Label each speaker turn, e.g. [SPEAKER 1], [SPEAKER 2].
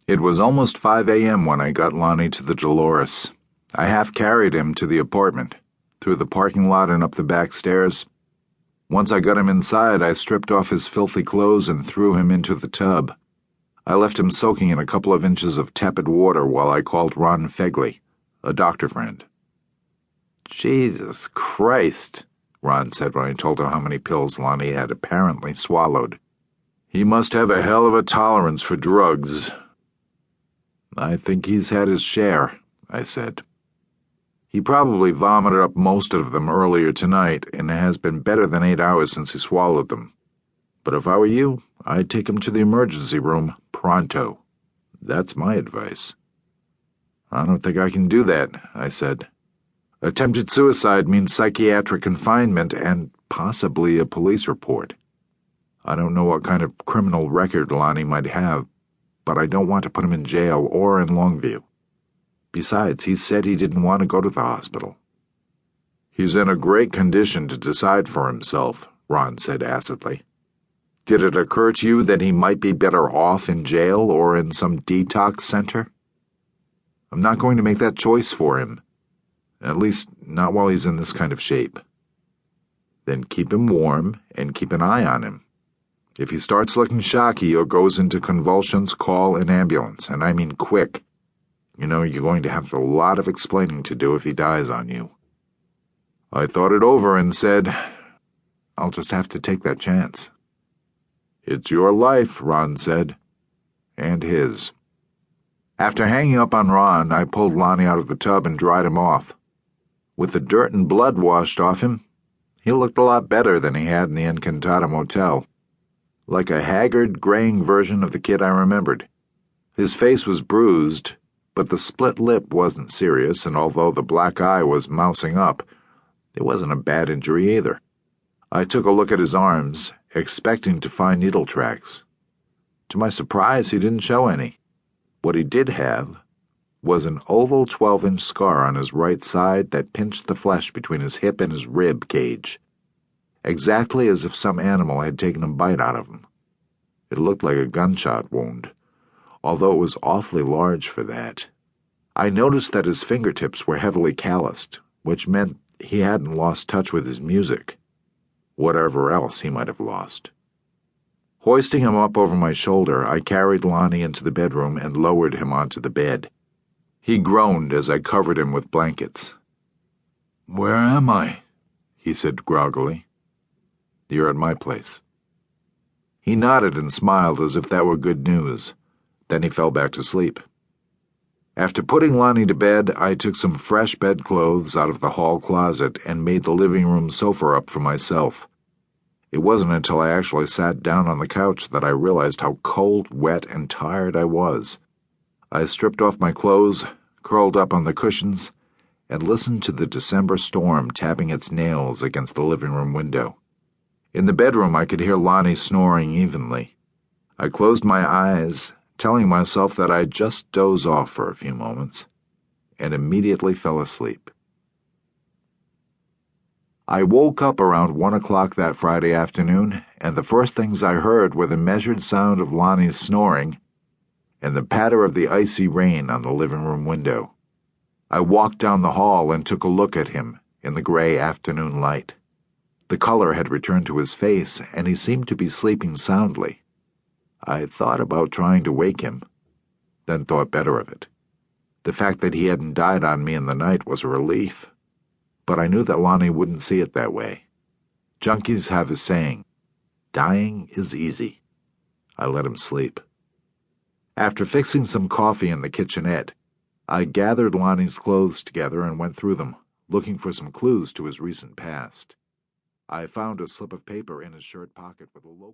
[SPEAKER 1] It was almost 5 a.m. when I got Lonnie to the Dolores. I half carried him to the apartment, through the parking lot and up the back stairs. Once I got him inside, I stripped off his filthy clothes and threw him into the tub. I left him soaking in a couple of inches of tepid water while I called Ron Fegley, a doctor friend. "Jesus Christ," Ron said when I told him how many pills Lonnie had apparently swallowed. "He must have a hell of a tolerance for drugs." "I think he's had his share," I said. "He probably vomited up most of them earlier tonight, and it has been better than 8 hours since he swallowed them. But if I were you, I'd take him to the emergency room pronto. That's my advice." "I don't think I can do that," I said. "Attempted suicide means psychiatric confinement and possibly a police report. I don't know what kind of criminal record Lonnie might have, but I don't want to put him in jail or in Longview. Besides, he said he didn't want to go to the hospital." "He's in a great condition to decide for himself," Ron said acidly. "Did it occur to you that he might be better off in jail or in some detox center?" "I'm not going to make that choice for him. At least, not while he's in this kind of shape." "Then keep him warm and keep an eye on him. If he starts looking shocky or goes into convulsions, call an ambulance, and I mean quick. You know, you're going to have a lot of explaining to do if he dies on you." I thought it over and said, "I'll just have to take that chance." "It's your life," Ron said. "And his." After hanging up on Ron, I pulled Lonnie out of the tub and dried him off. With the dirt and blood washed off him, he looked a lot better than he had in the Encantada Motel. Like a haggard, graying version of the kid I remembered. His face was bruised, but the split lip wasn't serious, and although the black eye was mousing up, it wasn't a bad injury either. I took a look at his arms, expecting to find needle tracks. To my surprise, he didn't show any. What he did have was an oval 12-inch scar on his right side that pinched the flesh between his hip and his rib cage, exactly as if some animal had taken a bite out of him. It looked like a gunshot wound, although it was awfully large for that. I noticed that his fingertips were heavily calloused, which meant he hadn't lost touch with his music, whatever else he might have lost. Hoisting him up over my shoulder, I carried Lonnie into the bedroom and lowered him onto the bed. He groaned as I covered him with blankets. "Where am I?" he said groggily. "You're at my place." He nodded and smiled as if that were good news. Then he fell back to sleep. After putting Lonnie to bed, I took some fresh bedclothes out of the hall closet and made the living room sofa up for myself. It wasn't until I actually sat down on the couch that I realized how cold, wet, and tired I was. I stripped off my clothes, curled up on the cushions, and listened to the December storm tapping its nails against the living room window. In the bedroom, I could hear Lonnie snoring evenly. I closed my eyes, telling myself that I'd just doze off for a few moments, and immediately fell asleep. I woke up around 1 o'clock that Friday afternoon, and the first things I heard were the measured sound of Lonnie's snoring and the patter of the icy rain on the living room window. I walked down the hall and took a look at him in the gray afternoon light. The color had returned to his face, and he seemed to be sleeping soundly. I thought about trying to wake him, then thought better of it. The fact that he hadn't died on me in the night was a relief, but I knew that Lonnie wouldn't see it that way. Junkies have a saying, "Dying is easy." I let him sleep. After fixing some coffee in the kitchenette, I gathered Lonnie's clothes together and went through them, looking for some clues to his recent past. I found a slip of paper in his shirt pocket with a local